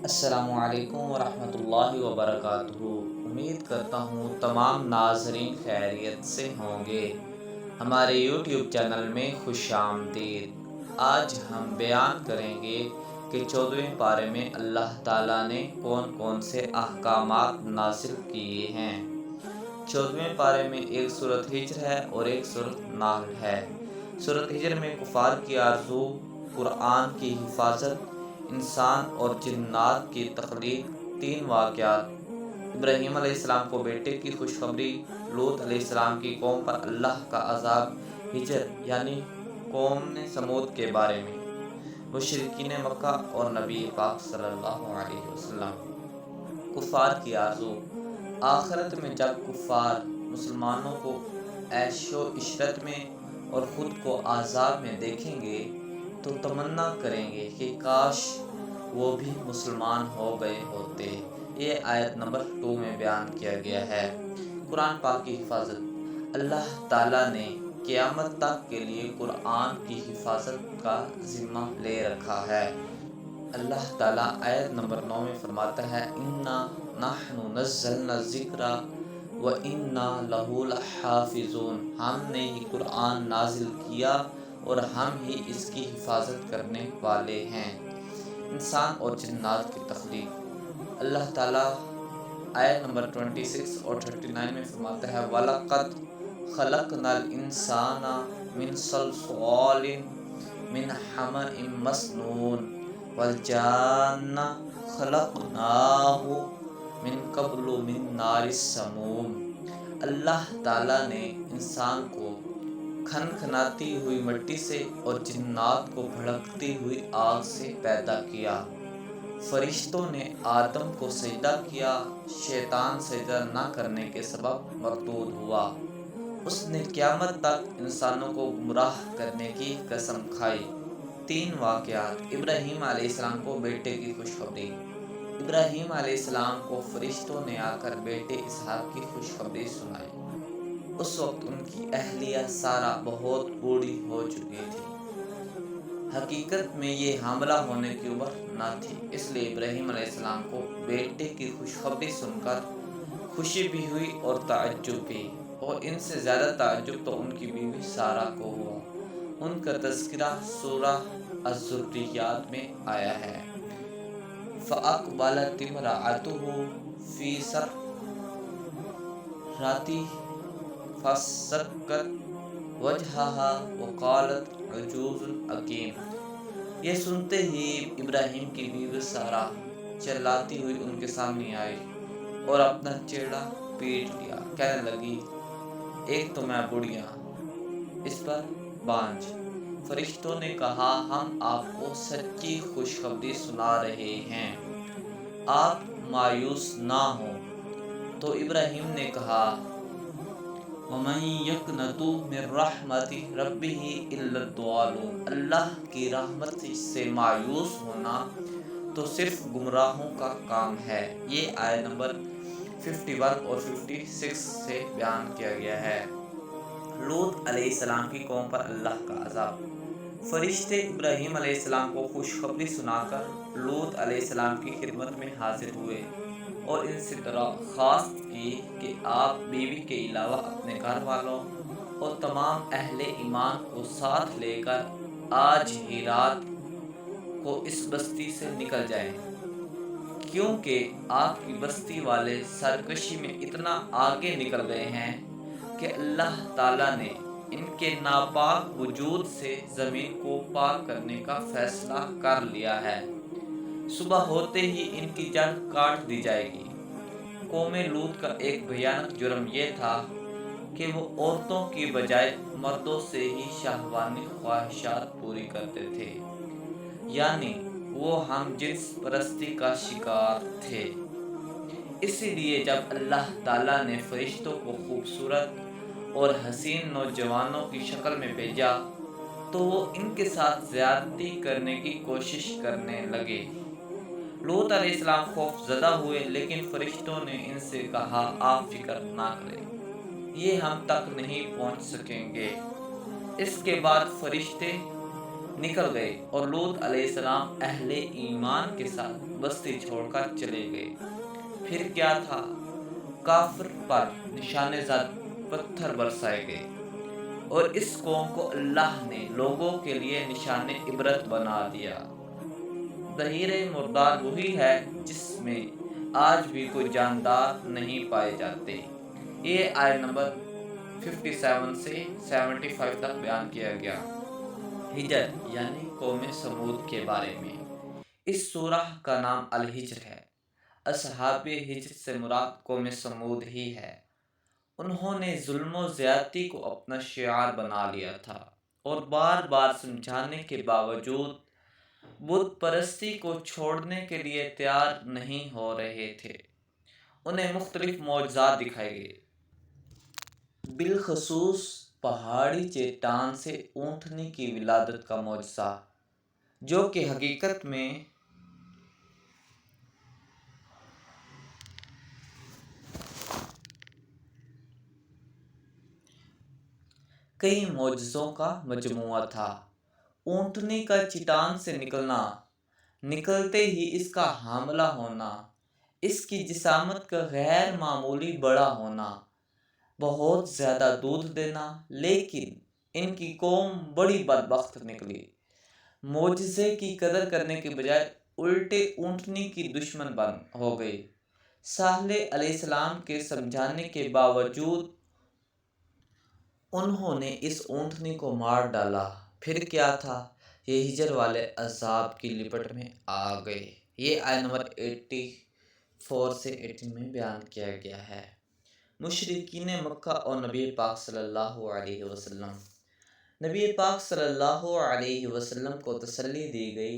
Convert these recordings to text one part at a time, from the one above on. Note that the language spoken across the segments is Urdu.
السلام علیکم ورحمۃ اللہ وبرکاتہ۔ امید کرتا ہوں تمام ناظرین خیریت سے ہوں گے۔ ہمارے یوٹیوب چینل میں خوش آمدید۔ آج ہم بیان کریں گے کہ 14ویں پارے میں اللہ تعالیٰ نے کون کون سے احکامات نازل کیے ہیں۔ 14ویں پارے میں ایک سورۃ ہجر ہے اور ایک سورۃ نحل ہے۔ سورۃ ہجر میں کفار کی آرزو، قرآن کی حفاظت، انسان اور جنات کی تخلیق، 3 واقعات، ابراہیم علیہ السلام کو بیٹے کی خوشخبری، لوط علیہ السلام کی قوم پر اللہ کا عذاب، ہجر یعنی قوم سمود کے بارے میں، مشرکین مکہ اور نبی پاک صلی اللہ علیہ وسلم۔ کفار کی آرزو۔ آخرت میں جب کفار مسلمانوں کو عیش و عشرت میں اور خود کو عذاب میں دیکھیں گے تو تمنا کریں گے کہ کاش وہ بھی مسلمان ہو گئے ہوتے۔ یہ آیت نمبر 2 میں بیان کیا گیا ہے۔ قرآن پاک کی حفاظت۔ اللہ تعالیٰ نے قیامت تک کے لیے قرآن کی حفاظت کا ذمہ لے رکھا ہے۔ اللہ تعالیٰ آیت نمبر 9 میں فرماتا ہے اِنَّا نَحْنُ نَزَّلْنَا الذِّکْرَ وَإِنَّا لَهُ لَحَافِظُونَ۔ ہم نے ہی قرآن نازل کیا اور ہم ہی اس کی حفاظت کرنے والے ہیں۔ انسان اور جنات کی تخلیق۔ اللہ تعالیٰ آیت نمبر 26 اور 39 میں فرماتا ہے وَلَقَدْ خَلَقْنَا الْإِنسَانَ مِنْ صَلْصَالٍ مِنْ حَمَإٍ مَسْنُونٍ وَالْجَانَّ خَلَقْنَاهُ مِنْ قَبْلُ مِنْ نَارِ السَّمُومِ۔ اللہ تعالیٰ نے انسان کو کھنکھناتی ہوئی مٹی سے اور جنات کو بھڑکتی ہوئی آگ سے پیدا کیا۔ فرشتوں نے آدم کو سجدہ کیا، شیطان سجدہ نہ کرنے کے سبب مردود ہوا۔ اس نے قیامت تک انسانوں کو گمراہ کرنے کی قسم کھائی۔ 3 واقعات۔ ابراہیم علیہ السلام کو بیٹے کی خوشخبری۔ ابراہیم علیہ السلام کو فرشتوں نے آ کر بیٹے اسحاق کی خوشخبری سنائی۔ اس وقت ان کی اہلیہ سارہ بہت بوڑھی ہو چکی تھی۔ حقیقت میں یہ حاملہ ہونے کی عمر نہ تھی، اس لیے ابراہیم علیہ السلام کو بیٹے کی خوشخبری سن کر خوشی بھی ہوئی اور تعجب بھی، اور ان سے زیادہ تعجب تو ان کی بیوی سارہ کو ہوا۔ ان کا تذکرہ سورہ الذریات میں آیا ہے۔ فَأَقْبَلَتِ امْرَأَتُهُ فِي سَرَّةٍ فَصَكَّتْ وَجْهَهَا وَقَالَتْ عَجُوزٌ عَقِيمٌ۔ یہ سنتے ہی ابراہیم کی بیوی سارہ چلاتی ہوئی ان کے سامنے آئی اور اپنا چہرہ پیٹ لیا، کہنے لگی ایک تو میں بڑھیا، اس پر بانجھ۔ فرشتوں نے کہا ہم آپ کو سچی خوشخبری سنا رہے ہیں، آپ مایوس نہ ہوں۔ تو ابراہیم نے کہا وَمَن يَقْنَطُ مِن رَحْمَتِ رَبِّهِ إِلَّا الضَّالُّونَ۔ اللہ کی رحمت سے مایوس ہونا تو صرف گمراہوں کا کام ہے۔ یہ آیت نمبر 51 اور 56 سے بیان کیا گیا ہے۔ لوط علیہ السلام کی قوم پر اللہ کا عذاب۔ فرشتے ابراہیم علیہ السلام کو خوشخبری سنا کر لوط علیہ السلام کی خدمت میں حاضر ہوئے اور ان سے درخواست کی کہ آپ بیوی کے علاوہ اپنے گھر والوں اور تمام اہل ایمان کو ساتھ لے کر آج ہی رات کو اس بستی سے نکل جائیں، کیونکہ آپ کی بستی والے سرکشی میں اتنا آگے نکل گئے ہیں کہ اللہ تعالیٰ نے ان کے ناپاک وجود سے زمین کو پاک کرنے کا فیصلہ کر لیا ہے۔ صبح ہوتے ہی ان کی جڑ کاٹ دی جائے گی۔ قوم لوط کا ایک بھیانک جرم یہ تھا کہ وہ عورتوں کی بجائے مردوں سے ہی شہوانی خواہشات پوری کرتے تھے، یعنی وہ ہم جنس پرستی کا شکار تھے۔ اسی لیے جب اللہ تعالیٰ نے فرشتوں کو خوبصورت اور حسین نوجوانوں کی شکل میں بھیجا تو وہ ان کے ساتھ زیادتی کرنے کی کوشش کرنے لگے۔ لوط علیہ السلام خوف زدہ ہوئے، لیکن فرشتوں نے ان سے کہا آپ فکر نہ کریں، یہ ہم تک نہیں پہنچ سکیں گے۔ اس کے بعد فرشتے نکل گئے اور لوط علیہ السلام اہل ایمان کے ساتھ بستی چھوڑ کر چلے گئے۔ پھر کیا تھا؟ کافر پر نشانے زد پتھر برسائے گئے، اور اس قوم کو اللہ نے لوگوں کے لیے نشان عبرت بنا دیا۔ ظہیر مردار وہی ہے جس میں آج بھی کوئی جاندار نہیں پائے جاتے۔ یہ آیت نمبر 57 سے 75 تک بیان کیا گیا۔ ہجر یعنی قوم سمود کے بارے میں اس سورہ کا نام الحجر ہے۔ اصحاب ہجر سے مراد قوم سمود ہی ہے۔ انہوں نے ظلم و زیادتی کو اپنا شعار بنا لیا تھا اور بار بار سمجھانے کے باوجود بت پرستی کو چھوڑنے کے لیے تیار نہیں ہو رہے تھے۔ انہیں مختلف معجزات دکھائے گئے، بالخصوص پہاڑی چٹان سے اونٹنی کی ولادت کا معجزہ، جو کہ حقیقت میں کئی معجزوں کا مجموعہ تھا۔ اونٹنی کا چٹان سے نکلنا، نکلتے ہی اس کا حاملہ ہونا، اس کی جسامت کا غیر معمولی بڑا ہونا، بہت زیادہ دودھ دینا، لیکن ان کی قوم بڑی بدبخت نکلی۔ معجزے کی قدر کرنے کے بجائے الٹے اونٹنی کی دشمن ہو گئی۔ صالح علیہ السلام کے سمجھانے کے باوجود انہوں نے اس اونٹنی کو مار ڈالا۔ پھر کیا تھا؟ یہ ہجر والے عذاب کی لپٹ میں آ گئے۔ یہ آیت نمبر 84 سے 18 میں بیان کیا گیا ہے۔ مشرکین مکہ اور نبی پاک صلی اللہ علیہ وسلم۔ نبی پاک صلی اللہ علیہ وسلم کو تسلی دی گئی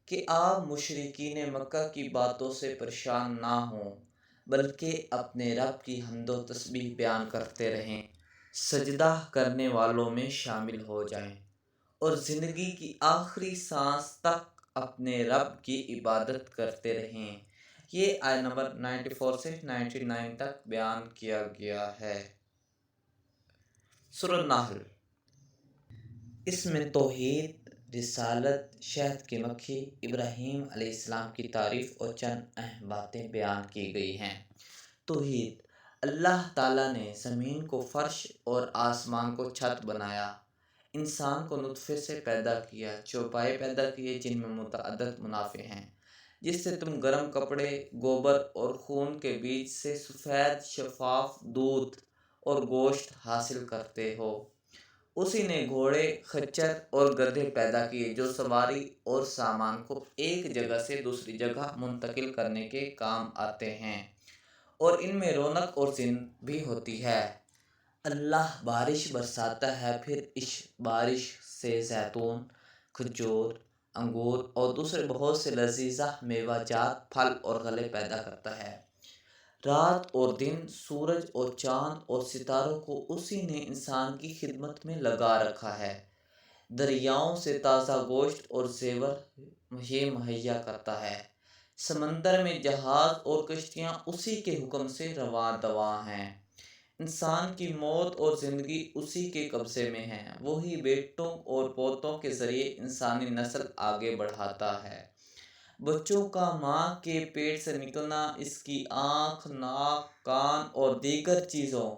کہ آپ مشرکین مکہ کی باتوں سے پریشان نہ ہوں، بلکہ اپنے رب کی حمد و تسبیح بیان کرتے رہیں، سجدہ کرنے والوں میں شامل ہو جائیں، اور زندگی کی آخری سانس تک اپنے رب کی عبادت کرتے رہیں۔ یہ آیت نمبر 94 سے 99 تک بیان کیا گیا ہے۔ سورۃ النحل۔ اس میں توحید، رسالت، شہد کی مکھی، ابراہیم علیہ السلام کی تعریف اور چند اہم باتیں بیان کی گئی ہیں۔ توحید: اللہ تعالیٰ نے زمین کو فرش اور آسمان کو چھت بنایا، انسان کو نطفے سے پیدا کیا، چوپائے پیدا کیے جن میں متعدد منافع ہیں، جس سے تم گرم کپڑے، گوبر اور خون کے بیج سے سفید شفاف دودھ اور گوشت حاصل کرتے ہو۔ اسی نے گھوڑے، خچر اور گدھے پیدا کیے جو سواری اور سامان کو ایک جگہ سے دوسری جگہ منتقل کرنے کے کام آتے ہیں، اور ان میں رونق اور زین بھی ہوتی ہے۔ اللہ بارش برساتا ہے، پھر اس بارش سے زیتون، کھجور، انگور اور دوسرے بہت سے لذیذہ میوہ جات، پھل اور غلے پیدا کرتا ہے۔ رات اور دن، سورج اور چاند اور ستاروں کو اسی نے انسان کی خدمت میں لگا رکھا ہے۔ دریاؤں سے تازہ گوشت اور زیور یہ مہیا کرتا ہے۔ سمندر میں جہاز اور کشتیاں اسی کے حکم سے رواں دواں ہیں۔ انسان کی موت اور زندگی اسی کے قبضے میں ہے۔ وہی بیٹوں اور پوتوں کے ذریعے انسانی نسل آگے بڑھاتا ہے۔ بچوں کا ماں کے پیٹ سے نکلنا، اس کی آنکھ، ناک، کان اور دیگر چیزوں،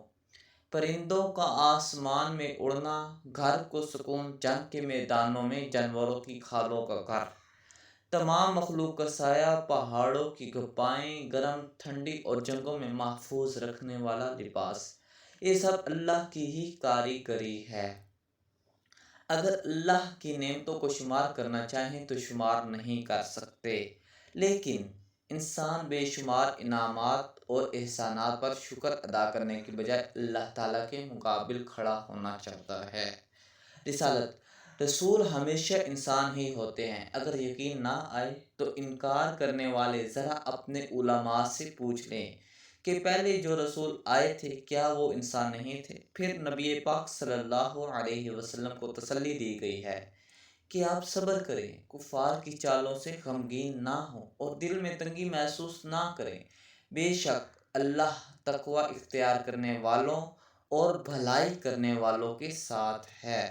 پرندوں کا آسمان میں اڑنا، گھر کو سکون، جنگ کے میدانوں میں جانوروں کی کھالوں کا گھر، تمام مخلوق کا سایہ، پہاڑوں کی گھپائیں، گرم، ٹھنڈی اور جنگوں میں محفوظ رکھنے والا لباس، یہ سب اللہ کی ہی کاریگری ہے۔ اگر اللہ کی نعمتوں کو شمار کرنا چاہیں تو شمار نہیں کر سکتے، لیکن انسان بے شمار انعامات اور احسانات پر شکر ادا کرنے کے بجائے اللہ تعالیٰ کے مقابل کھڑا ہونا چاہتا ہے۔ رسالت: رسول ہمیشہ انسان ہی ہوتے ہیں۔ اگر یقین نہ آئے تو انکار کرنے والے ذرا اپنے علماء سے پوچھ لیں کہ پہلے جو رسول آئے تھے کیا وہ انسان نہیں تھے؟ پھر نبی پاک صلی اللہ علیہ وسلم کو تسلی دی گئی ہے کہ آپ صبر کریں، کفار کی چالوں سے غمگین نہ ہوں اور دل میں تنگی محسوس نہ کریں۔ بے شک اللہ تقوی اختیار کرنے والوں اور بھلائی کرنے والوں کے ساتھ ہے۔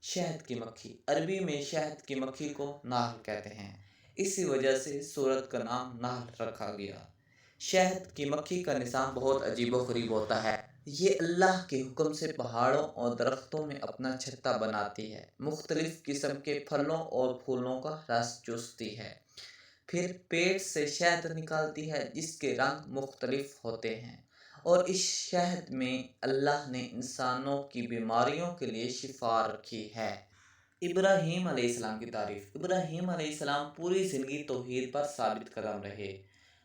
شہد کی مکھی، عربی میں شہد کی مکھی کو نحل کہتے ہیں، اسی وجہ سے سورت کا نام نحل رکھا گیا۔ شہد کی مکھی کا نظام بہت عجیب و غریب ہوتا ہے۔ یہ اللہ کے حکم سے پہاڑوں اور درختوں میں اپنا چھتا بناتی ہے، مختلف قسم کے پھلوں اور پھولوں کا رس چوستی ہے، پھر پیٹ سے شہد نکالتی ہے جس کے رنگ مختلف ہوتے ہیں، اور اس شہد میں اللہ نے انسانوں کی بیماریوں کے لیے شفا رکھی ہے۔ ابراہیم علیہ السلام کی تعریف۔ ابراہیم علیہ السلام پوری زندگی توحید پر ثابت قدم رہے۔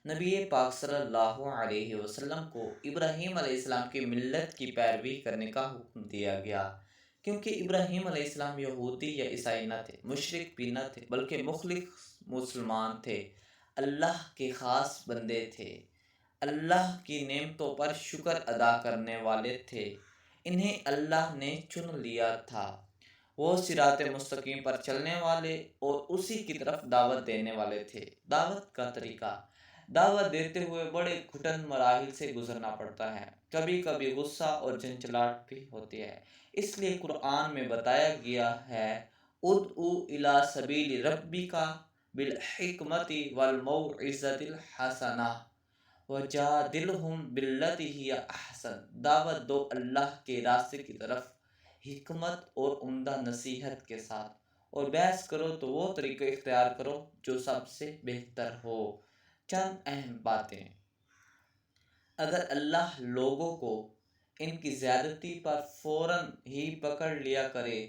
نبی پاک صلی اللہ علیہ وسلم کو ابراہیم علیہ السلام کی ملت کی پیروی کرنے کا حکم دیا گیا، کیونکہ ابراہیم علیہ السلام یہودی یا عیسائی نہ تھے، مشرک بھی نہ تھے، بلکہ مخلص مسلمان تھے، اللہ کے خاص بندے تھے، اللہ کی نعمتوں پر شکر ادا کرنے والے تھے، انہیں اللہ نے چن لیا تھا۔ وہ صراط مستقیم پر چلنے والے اور اسی کی طرف دعوت دینے والے تھے۔ دعوت کا طریقہ: دعوت دیتے ہوئے بڑے گھٹن مراحل سے گزرنا پڑتا ہے، کبھی کبھی غصہ اور جھنجھلاہٹ بھی ہوتی ہے، اس لیے قرآن میں بتایا گیا ہے ادعو الی سبیل ربک بالحکمت والموعظۃ الحسنہ وجادلہم باللتی ہی احسن۔ دعوت دو اللہ کے راستے کی طرف حکمت اور عمدہ نصیحت کے ساتھ، اور بحث کرو تو وہ طریقہ اختیار کرو جو سب سے بہتر ہو۔ چند اہم باتیں: اگر اللہ لوگوں کو ان کی زیادتی پر فوراً ہی پکڑ لیا کرے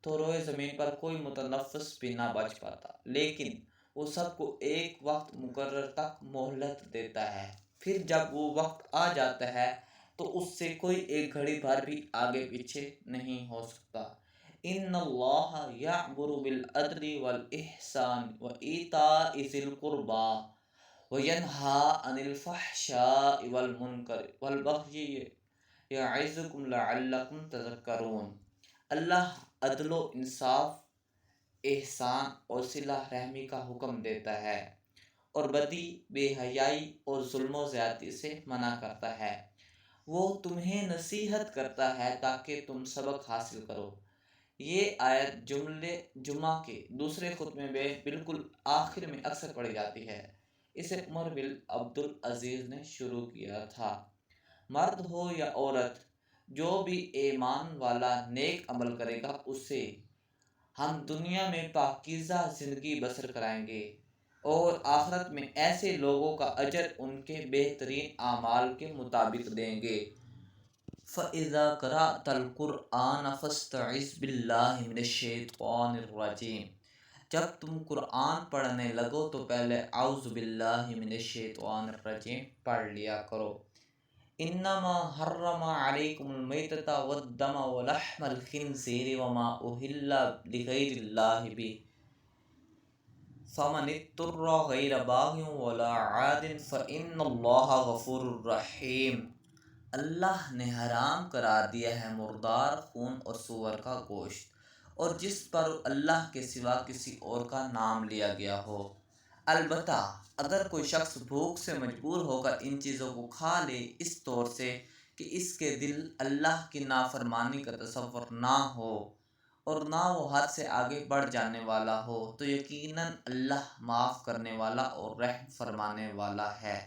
تو روئے زمین پر کوئی متنفس بھی نہ بچ پاتا، لیکن وہ سب کو ایک وقت مقرر تک مہلت دیتا ہے، پھر جب وہ وقت آ جاتا ہے تو اس سے کوئی ایک گھڑی بھر بھی آگے پیچھے نہیں ہو سکتا۔ ان اللہ یأمر بالعدل والاحسان وایتاء ذی القربی وینہی عن الفحشاء والمنکر والبغی یعظکم لعلکم تذکرون۔ اللہ عدل و انصاف، احسان اور صلہ رحمی کا حکم دیتا ہے، اور بدی، بے حیائی اور ظلم و زیادتی سے منع کرتا ہے۔ وہ تمہیں نصیحت کرتا ہے تاکہ تم سبق حاصل کرو۔ یہ آیت جمعہ کے دوسرے خطبے میں بالکل آخر میں اکثر پڑھی جاتی ہے۔ اسے عمر بن عبدالعزیز نے شروع کیا تھا۔ مرد ہو یا عورت، جو بھی ایمان والا نیک عمل کرے گا اسے ہم دنیا میں پاکیزہ زندگی بسر کرائیں گے، اور آخرت میں ایسے لوگوں کا اجر ان کے بہترین اعمال کے مطابق دیں گے۔ فَإِذَا قَرَأْتَ الْقُرْآنَ فَاسْتَعِذْ بِاللَّهِ مِنَ الشَّيْطَانِ الرَّجِيمِ۔ جب تم قرآن پڑھنے لگو تو پہلے اعوذ باللہ من الشیطان الرجیم پڑھ لیا کرو۔ انما حرم علیکم المیتۃ والدم ولحم الخنزیر وما اہل لغیر اللہ بہ فمن اضطر غیر باغ ولا عاد فإن اللہ غفور رحیم۔ اللہ نے حرام قرار دیا ہے مردار خون اور سور کا گوشت، اور جس پر اللہ کے سوا کسی اور کا نام لیا گیا ہو، البتہ اگر کوئی شخص بھوک سے مجبور ہو کر ان چیزوں کو کھا لے اس طور سے کہ اس کے دل اللہ کی نافرمانی کا تصور نہ ہو اور نہ وہ حد سے آگے بڑھ جانے والا ہو، تو یقیناً اللہ معاف کرنے والا اور رحم فرمانے والا ہے۔